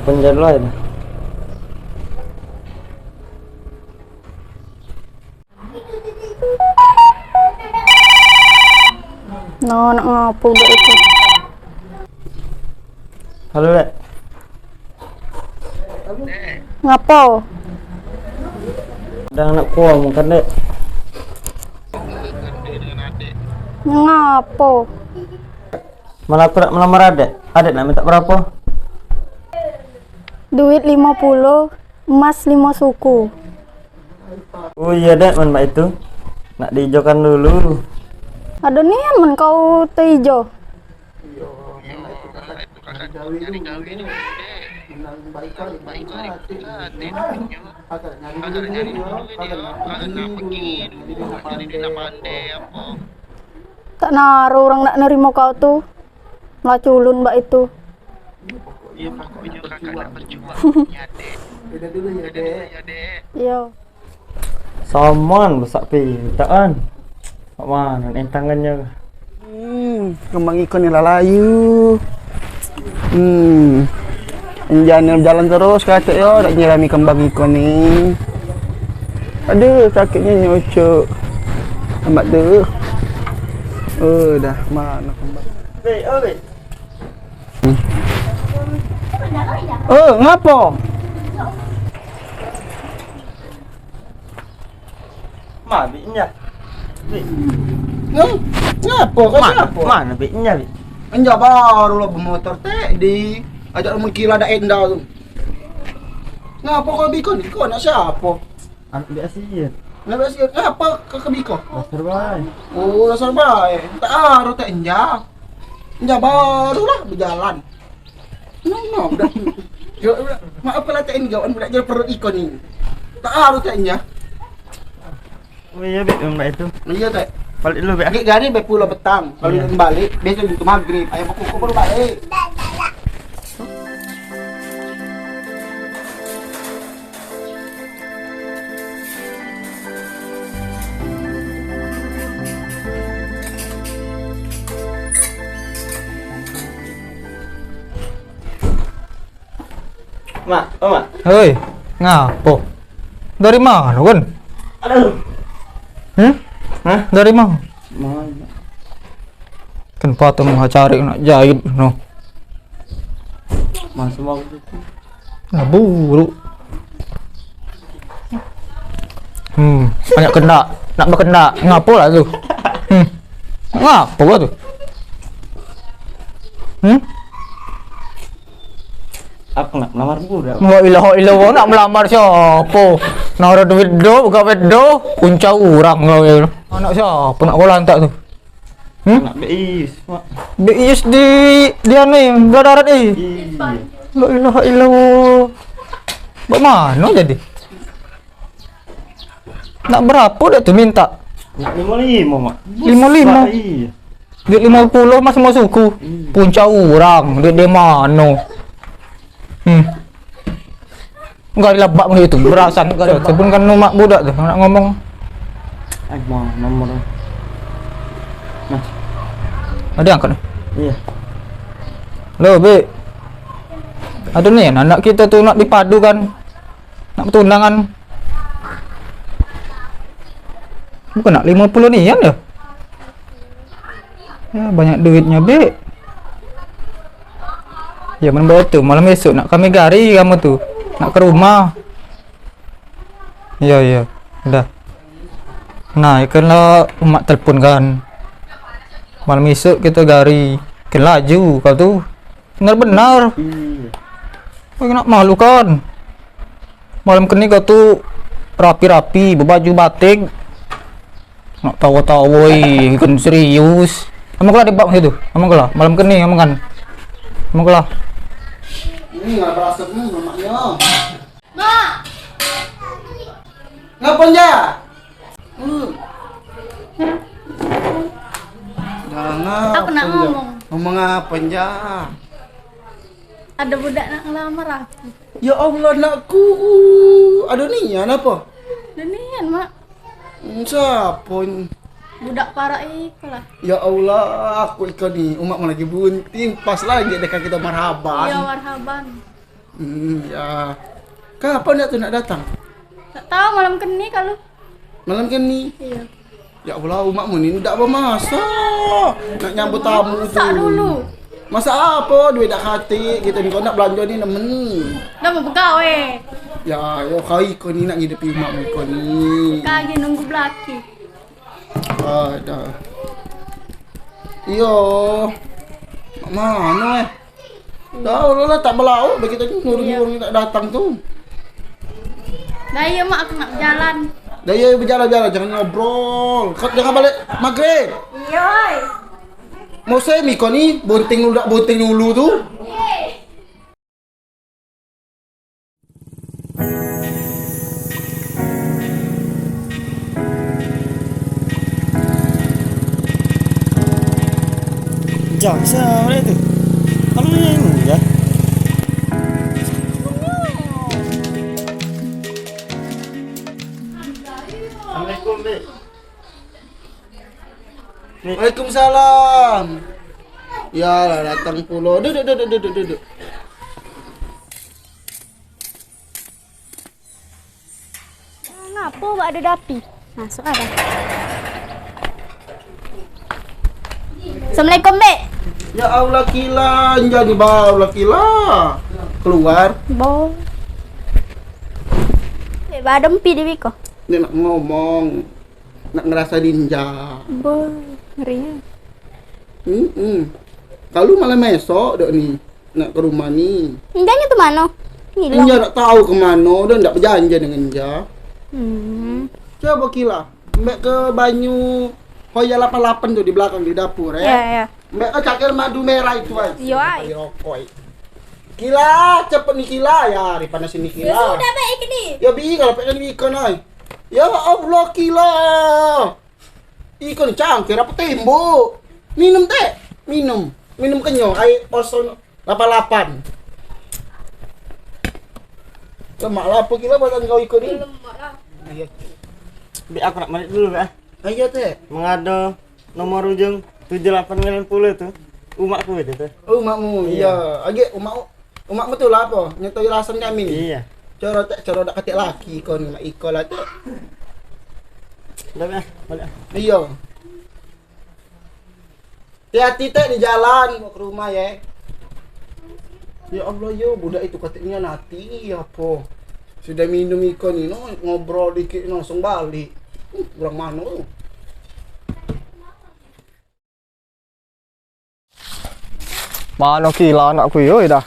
Penjara lain. No, nak ngapo dah itu. Halo, Dek. Ngapo? Ada anak kuah makan, Dek. Ngapo? Malah aku nak melamar adek. Adek nak minta berapa? Duit 50, emas 5 suku. Oh iya, Dek, mbak itu. Nak diijokan dulu. Ada nih men kau teijo. Tak naruh orang nak nerima kau tuh. Lah culun mbak itu. Iya pokoknya kakak nak berjuang ya dek. Udah dulu ya dek. Iya. Saman besar pintaan. Pak mana entangannya? Kembang ikan yang lalayu. Jangan jalan terus kata yo, nak nyirami kembang ikan ni. Aduh sakitnya nyocok. Nampak tu. Dah mana kembang. Be. Ngapo? Ma binya. Ngapo? Mana binya, Bi? Enja baru lo bermotor teh di ajak mengkila ada endah tu. Ngapo kau bikon? Kau nak siapa? Anak biasa ya. Nak biasa ngapa ke biko? Dasar baik. Oh, dasar baik. Tak harus tak enja. Enja baru lah berjalan. No, udah. Maaf kalau tak enja, budak jadi perut ikon ni. Tak harus tak enja. Oh iya, Bi, mbak itu. Iya tak. Balik dulu, Bi. Agak gari sampai pulau petang. Kalau Iya. balik, besok itu maghrib. Ayam aku baru balik. Mak, Mak. Hei, ngapo? Dari mana kan? Aduh. Hah? Dari mana? Mana? Kenapa tuh mau cari nak jahit no? Masuk mau gitu. Nah buruk. Banyak kena, nak berkena, ngapo lah tuh? Ngapo lah tuh? Aku nak melamar budak. Nggak ilah nak melamar siapa? Nara duit do, buka do, kunca orang nggak. Anak siapa nak kau lantak tuh? Nak beis, Mak. Biis di ane darat Iya. La ilaha illallah. Bagaimana jadi? Nak berapa dah tuh minta? Nak 55, Mak. 55? Iya. Duit 50 mas mau suku. Punca orang, duit di mana? Enggak dilebak begitu, berasan enggak ada. Sebelum kan mak budak tuh nak ngomong. Mau nomor. Ada angkat. Iya. Loh, Be. Aduh nih, anak kita tuh nak dipadu kan. Nak tunangan. Bukan nak 50 nian ya? Ya banyak duitnya, Be. Ya mana tuh malam besok nak kami gari kamu tuh. Nak ke rumah. Iya. Udah. Nah, kalau emak telepon kan. Malam besok kita gari. Kan laju kau tuh. Benar-benar. Iya. Kau nak malu kan. Malam kini kau tuh rapi-rapi, berbaju batik. Nak tawa-tawa, kan serius. Kamu kelah dibak itu. Kamu kelah malam kini kamu kan. Kamu kelah. Ini nggak berasa lemaknya. Mak. Ngapa aja? Jangan. Aku nak ngomong. Ngomong apa aja? Ada budak nak ngelamar aku. Ya Allah nakku. Aduh nian apa? Denian mak. Siapa? Budak para lah. Ya Allah, aku ikan nih, umat mau lagi bunting, pas lagi dekat kita marhaban. Iya marhaban. Ya. Kapan nak tu nak datang? Tak tahu malam keni kalau. Malam kan ni. Iya. Ya Allah, umakmu ni ndak bermasak. Nak nyambut tamu tu. Masak dulu. Masak apa? Duit dak hati kita ni kau nak belanja ni nemen. Dah mau begawe. Ya, yo kau ikut ni nak ngidepi umakmu kau ni. Kaki nunggu belaki. Ada. Yo. Mak mana eh? Dah lah tak belau bagi tadi ngurung-ngurung ni tak datang tu. Dah iya mak aku nak berjalan. Dah ya berjalan-jalan jangan ngobrol. Kau jangan balik maghrib. Iya oi. Mau semi kau ni bunting dulu tu. Jauh sama itu. Kalau ini ya. Assalamualaikum, Dek. Waalaikumsalam. Ya lah datang pula. Duduk. Ngapa buat ada dapi? Masuk ada. Assalamualaikum, Bek. Ya Allah kila, jadi bau lah kila. Keluar. Bo. Bek badempi di biko. Dia nak ngomong. Nak ngerasa ninja. Bo, ngerinya. Kalau malam esok dok ni nak ke rumah ni. Indahnya tu mana? Hilang. Ninja tak tahu ke mana dan tak berjanji dengan Ninja. Coba kila. Mbak ke Banyu Hoya 88 tu di belakang di dapur ya. Ya. Mbak ke cakir madu merah itu ay. Yo ai. Ayo rokok. Kila, cepet ni kila ya, daripada sini kila. Ya sudah baik ni. Ya bi kalau pengen ikan ay. Ya Allah kila. Ikan cangkir apa tembok. Minum teh. Minum kenyang air poson 88. Lemak lah apa kila buatan kau ikut ni. Lemak lah. Iya. Bi aku nak balik dulu ya. Ayo teh. Mengada nomor ujung 7890 tu. Umakku itu tuh. Oh makmu. Iya. Agak umakmu tu lah apa? Nyetoi rasan kami ni. Iya. Cara dak katik laki kau ni mak iko lah tu. Dah ya, balik. Iya. Hati-hati teh di jalan mau ke rumah ya. Ya Allah yo budak itu katanya nanti apa. Sudah minum ikan ni no, ngobrol dikit langsung balik. Kurang mana tu. Mana kila anakku yo dah.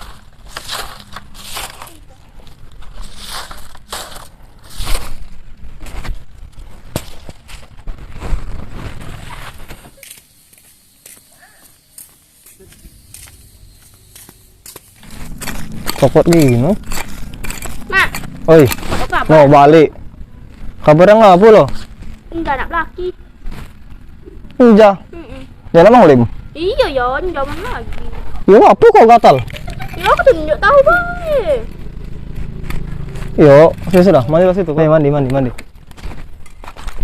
Copot gini. Mak, Oi, kau apa? mau balik. Kabar yang apa lo? Enggak nak belaki. Iya. Jangan mau lim. Iya ya, jangan lagi. Yo apa kau gatal? Ya aku tunjuk tahu baik. Yo, sudah. Mandi ke situ. Mandi.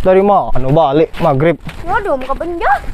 Dari mana balik maghrib? Waduh, muka benjat.